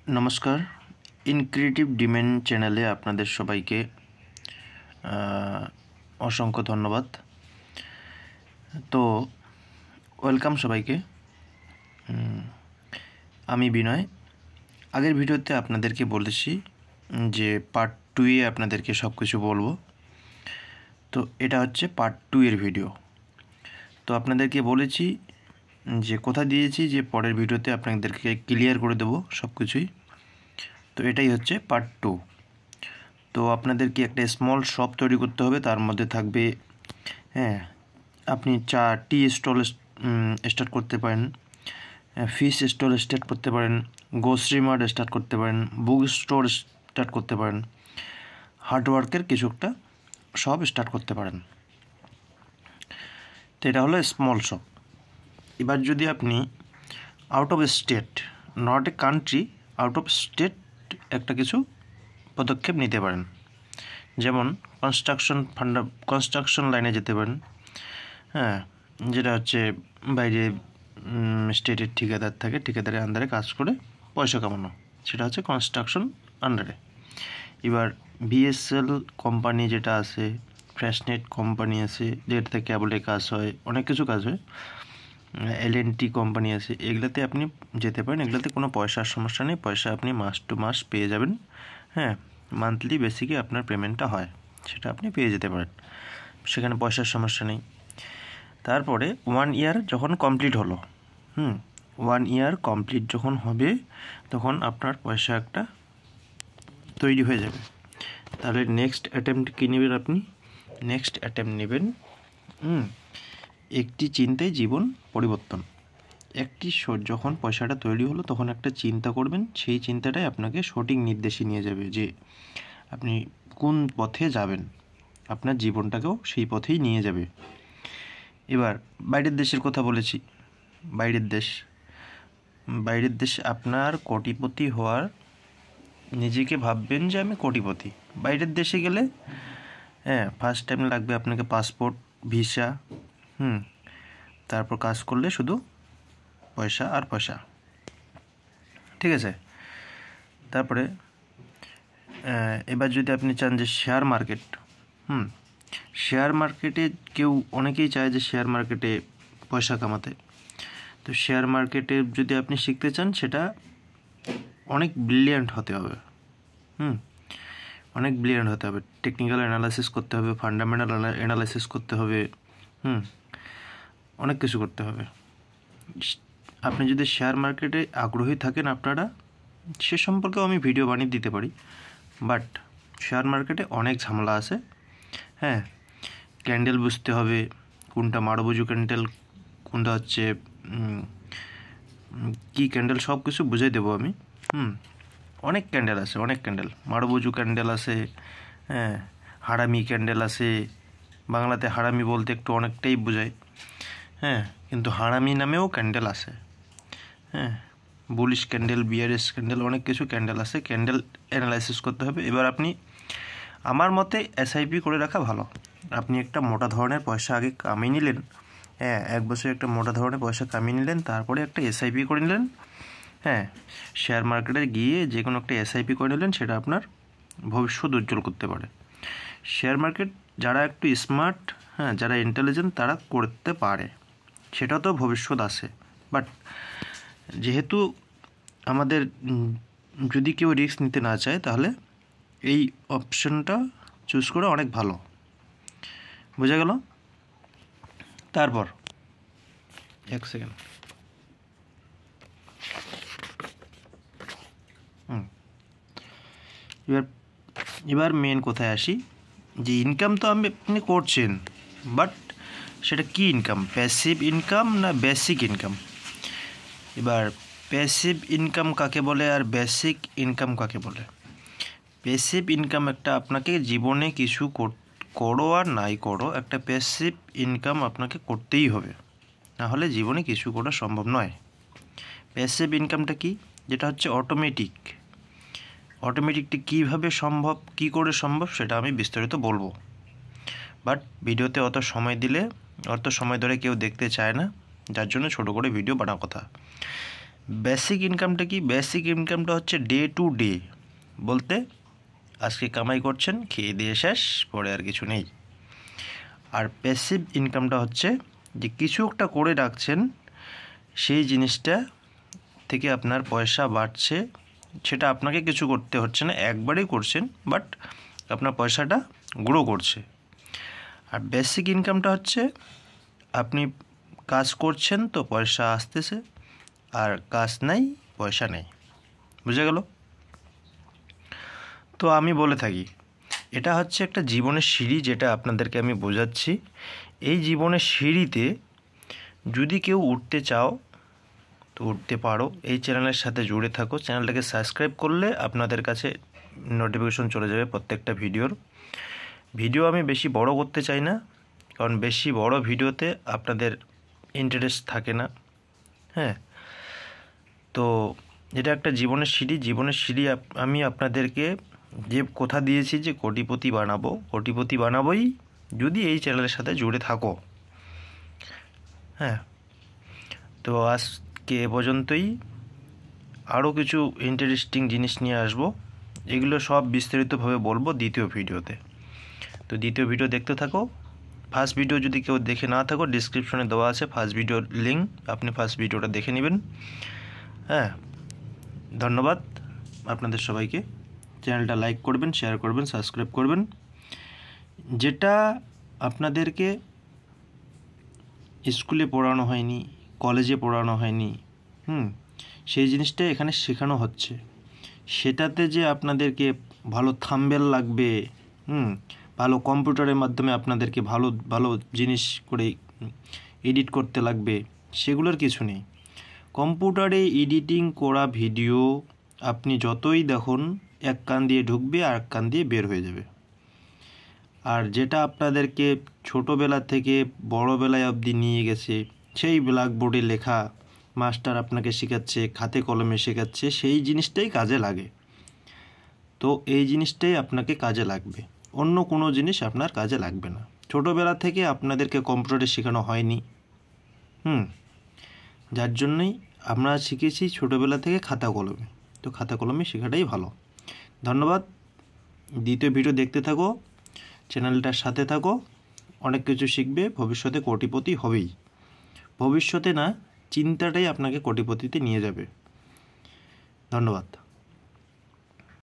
নমস্কার, ইনক্রিয়েটিভ ডিমেন চ্যানেলে আপনাদের সবাইকে অসংখ্য ধন্যবাদ। তো ওয়েলকাম সবাইকে। আমি বিনয়। আগের ভিডিওতে আপনাদেরকে বলেছি যে পার্ট 2-এ আপনাদেরকে সব কিছু বলবো। তো এটা হচ্ছে পার্ট 2 এর ভিডিও। তো আপনাদেরকে বলেছি যে কথা দিয়েছি যে পরের ভিডিওতে আপনাদেরকে ক্লিয়ার করে দেবো সব কিছুই। তো এটাই হচ্ছে পার্ট 2। তো আপনাদেরকে একটা স্মল শপ তৈরি করতে হবে। তার মধ্যে থাকবে আপনি টি স্টল স্টার্ট করতে পারেন, ফিশ স্টল স্টার্ট করতে পারেন, গ্রোসারি মার্ট স্টার্ট করতে পারেন, বুক স্টোর স্টার্ট করতে পারেন, হার্ডওয়ার্কের কিছু একটা শপ স্টার্ট করতে পারেন। তো এটা হলো স্মল শপ। এবার যদি আপনি out of state, not a country, out of state একটা কিছু পদক্ষেপ নিতে পারেন, যেমন কনস্ট্রাকশন লাইনে যেতে পারেন। যেটা হচ্ছে বাইরে স্টেটের ঠিকাদার থাকে, ঠিকাদারের আন্ডারে কাজ করে পয়সা কামানো, সেটা হচ্ছে কনস্ট্রাকশন আন্ডারে। এবার বিএসএল কোম্পানি যেটা আছে, ফ্রেশনেট কোম্পানি আছে যেটাতে কেবলে কাজ হয়, অনেক কিছু কাজ হয়, এলএনটি কোম্পানি আছে, এগুলোতে আপনি যেতে পারেন। এগুলোতে কোনো পয়সার সমস্যা নেই, পয়সা আপনি মাস টু মাস পেয়ে যাবেন। মান্থলি বেসিকে আপনার পেমেন্টটা হয়, সেটা আপনি পেয়ে যেতে পারেন, সেখানে পয়সার সমস্যা নেই। তারপরে 1 ইয়ার যখন কমপ্লিট হলো, 1 ইয়ার কমপ্লিট যখন হবে, তখন আপনার পয়সা একটা তৈরি হয়ে যাবে। তাহলে নেক্সট অ্যাটেম্প্ট কী নেবেন আপনি? নেক্সট অ্যাটেম্প্ট নেবেন একটি চিন্তায় জীবন পরিবর্তন। যখন পয়সাটা তৈরি হলো তখন একটা চিন্তা করবেন, সেই চিন্তাটাই আপনাকে সঠিক নির্দেশে নিয়ে যাবে যে আপনি কোন পথে যাবেন, আপনার জীবনটাকেও সেই পথেই নিয়ে যাবে। এবার বাইরের দেশের কথা বলেছি। বাইরের দেশ আপনার কোটিপতি হওয়ার, নিজেকে ভাববেন যে আমি কোটিপতি। বাইরের দেশে গেলে ফার্স্ট টাইম লাগবে আপনাকে পাসপোর্ট, ভিসা, তারপর কাজ করলে শুধু পয়সা আর পয়সা, ঠিক আছে? তারপরে এবার যদি আপনি চান যে শেয়ার মার্কেট, শেয়ার মার্কেটে অনেকেই চায় যে শেয়ার মার্কেটে পয়সা কামাতে। তো শেয়ার মার্কেটে যদি আপনি শিখতে চান, সেটা অনেক ব্রিলিয়ান্ট হতে হবে। অনেক ব্রিলিয়ান্ট হতে হবে, টেকনিক্যাল অ্যানালাইসিস করতে হবে, ফান্ডামেন্টাল অ্যানালাইসিস করতে হবে, অনেক কিছু করতে হবে। আপনি যদি শেয়ার মার্কেটে আগ্রহী থাকেন, আপনারা সে সম্পর্কেও আমি ভিডিও বানিয়ে দিতে পারি। বাট শেয়ার মার্কেটে অনেক ঝামেলা আছে। ক্যান্ডেল বুঝতে হবে, কোনটা মারবুজু ক্যান্ডেল, কোনটা হচ্ছে কী ক্যান্ডেল, সব কিছু বুঝিয়ে দেবো আমি। অনেক ক্যান্ডেল আছে, অনেক ক্যান্ডেল, মারবুজু ক্যান্ডেল আছে, হারামি ক্যান্ডেল আছে। বাংলাতে হারামি বলতে একটু অনেকটাই বোঝায়, কিন্তু হারামি নামেও ক্যান্ডেল আছে। বুলিশ ক্যান্ডেল, বিয়ারিশ ক্যান্ডেল, অনেক কিছু ক্যান্ডেল আছে। ক্যান্ডেল অ্যানালাইসিস করতে হবে। এবার আপনি, আমার মতে এসআইপি করে রাখা ভালো। আপনি একটা মোটা ধরনের পয়সা আগে কামিয়ে নিলেন, 1 বছর একটা মোটা ধরনের পয়সা কামিয়ে নিলেন, তারপরে একটা এসআইপি করে নিলেন। শেয়ার মার্কেটে গিয়ে যে কোনো একটা এসআইপি করে নিলেন, সেটা আপনার ভবিষ্যৎ উজ্জ্বল করতে পারে। শেয়ার মার্কেট যারা একটু স্মার্ট, যারা ইন্টেলিজেন্ট, তারা করতে পারে, সেটা তো ভবিষ্যৎ আছে। বাট যেহেতু আমাদের, যদি কেউ রিস্ক নিতে না চায়, তাহলে এই অপশনটা চুজ করে অনেক ভালো। বোঝা গেল? তারপর 1 সেকেন্ড। এবার মেন কোথায় আসি, যে ইনকাম তো আপনি করছেন, বাট সেটা কি ইনকাম? প্যাসিভ ইনকাম না বেসিক ইনকাম? এবার প্যাসিভ ইনকাম কাকে বলে আর বেসিক ইনকাম কাকে বলে? প্যাসিভ ইনকাম একটা, আপনাকে জীবনে কিছু করো আর নাই করো, একটা প্যাসিভ ইনকাম আপনাকে করতেই হবে, না হলে জীবনে কিছু করা সম্ভব নয়। প্যাসিভ ইনকামটা কি? যেটা হচ্ছে অটোমেটিকটি কীভাবে সম্ভব, কী করে সম্ভব, সেটা আমি বিস্তারিত বলবো। বাট ভিডিওতে অত সময় ধরে কেউ দেখতে চায় না, যার জন্য ছোটো করে ভিডিও বানার কথা। বেসিক ইনকামটা কি? বেসিক ইনকামটা হচ্ছে ডে টু ডে, বলতে আজকে কামাই করছেন, খেয়ে দিয়ে শেষ, পরে আর কিছু নেই। আর প্যাসিভ ইনকামটা হচ্ছে যে কিছু একটা করে রাখছেন, সেই জিনিসটা থেকে আপনার পয়সা বাড়ছে, সেটা আপনাকে কিছু করতে হচ্ছে না, একবারেই করছেন, বাট আপনার পয়সাটা গ্রো করছে। আর বেসিক ইনকামটা হচ্ছে আপনি কাজ করছেন তো পয়সা আসতেছে, আর কাজ নাই পয়সা নেই। বুঝে গেল? তো আমি বলে থাকি এটা হচ্ছে একটা জীবনের সিঁড়ি, যেটা আপনাদেরকে আমি বোঝাচ্ছি। এই জীবনের সিঁড়িতে যদি কেউ উঠতে চাও তো উঠতে পারো। এই চ্যানেলের সাথে জুড়ে থাকো, চ্যানেলটাকে সাবস্ক্রাইব করলে আপনাদের কাছে নোটিফিকেশন চলে যাবে প্রত্যেকটা ভিডিও আমি বেশি বড় করতে চাই না, কারণ বেশি বড় ভিডিওতে আপনাদের ইন্টারেস্ট থাকে না। হ্যাঁ, তো এটা একটা জীবনের সিঁড়ি। আমি আপনাদেরকে যে কথা দিয়েছি যে কোটিপতি বানাবোই যদি এই চ্যানেলের সাথে জুড়ে থাকো। হ্যাঁ, তো আজকে এ পর্যন্তই। আরও কিছু ইন্টারেস্টিং জিনিস নিয়ে আসবো, এগুলো সব বিস্তারিতভাবে বলবো দ্বিতীয় ভিডিওতে। তো দ্বিতীয় ভিডিও দেখতে থাকো। ফার্স্ট ভিডিও যদি কেউ দেখে না থাকো, ডিসক্রিপশনে দেওয়া আছে ফার্স্ট ভিডিওর লিঙ্ক, আপনি ফার্স্ট ভিডিওটা দেখে নেবেন। হ্যাঁ, ধন্যবাদ আপনাদের সবাইকে। চ্যানেলটা লাইক করবেন, শেয়ার করবেন, সাবস্ক্রাইব করবেন। যেটা আপনাদেরকে স্কুলে পড়ানো হয়নি, কলেজে পড়ানো হয়নি, সেই জিনিসটা এখানে শেখানো হচ্ছে। সেটাতে যে আপনাদেরকে ভালো থাম্বনেল লাগবে, ভালো কম্পিউটারের মাধ্যমে আপনাদেরকে ভালো ভালো জিনিস করে এডিট করতে লাগবে, সেগুলোর কিছু নেই। কম্পিউটারে এডিটিং করা ভিডিও আপনি যতই দেখুন, এক কান দিয়ে ঢুকবে আর এক কান দিয়ে বের হয়ে যাবে। আর যেটা আপনাদেরকে ছোটোবেলা থেকে বড়োবেলায় অবধি নিয়ে গেছে, সেই ব্ল্যাকবোর্ডে লেখা মাস্টার আপনাকে শেখাচ্ছে, খাতে কলমে শেখাচ্ছে, সেই জিনিসটাই কাজে লাগে। তো এই জিনিসটাই আপনাকে কাজে লাগবে, অন্য কোনো জিনিস আপনার কাজে লাগবে না। ছোটোবেলা থেকে আপনাদেরকে কম্পিউটারে শেখানো হয়নি, যার জন্যই আমরা শিখেছি ছোটোবেলা থেকে খাতা কলমে। তো খাতা কলমে শেখাটাই ভালো। ধন্যবাদ। দ্বিতীয় ভিডিও দেখতে থাকো, চ্যানেলটার সাথে থাকো, অনেক কিছু শিখবে। ভবিষ্যতে কোটিপতি হবেই, ভবিষ্যতে না, চিন্তাটাই আপনাকে কোটিপতিতে নিয়ে যাবে। ধন্যবাদ।